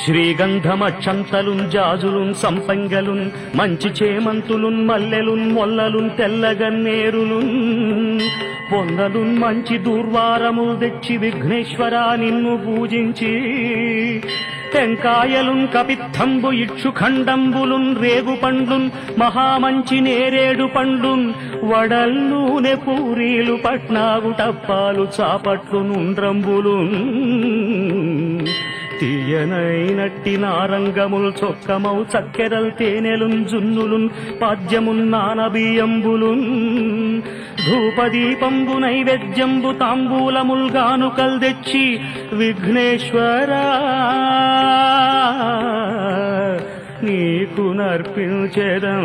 శ్రీగంధమక్షంతలున్ జాజులున్ సంపంగలున్ మంచి చేమంతులున్ మల్లెలున్ మొల్లలున్ తెల్లగన్నేరులున్ పొందలున్ మంచి దూర్వారములు తెచ్చి విఘ్నేశ్వరా నిన్ను పూజించి టెంకాయలున్ కపిత్తంబు ఇక్షుఖండంబులున్ రేగు పండ్లున్ మహామంచి నేరేడు పండ్లున్ వడల్లూనె పూరీలు పట్నాగు టప్పాలు చాపట్లు నుండ్రంబులున్ తీయనైనట్టి నారంగముల్ చొక్కమౌ చక్కెరల్ తేనెలున్ జున్నులున్ పాద్యమున్ నానబియ్యంబులున్ ధూపదీపంబు నైవేద్యంబు తాంబూలముల్ గానుకల్ తెచ్చి విఘ్నేశ్వరా నీకు నర్పించెదం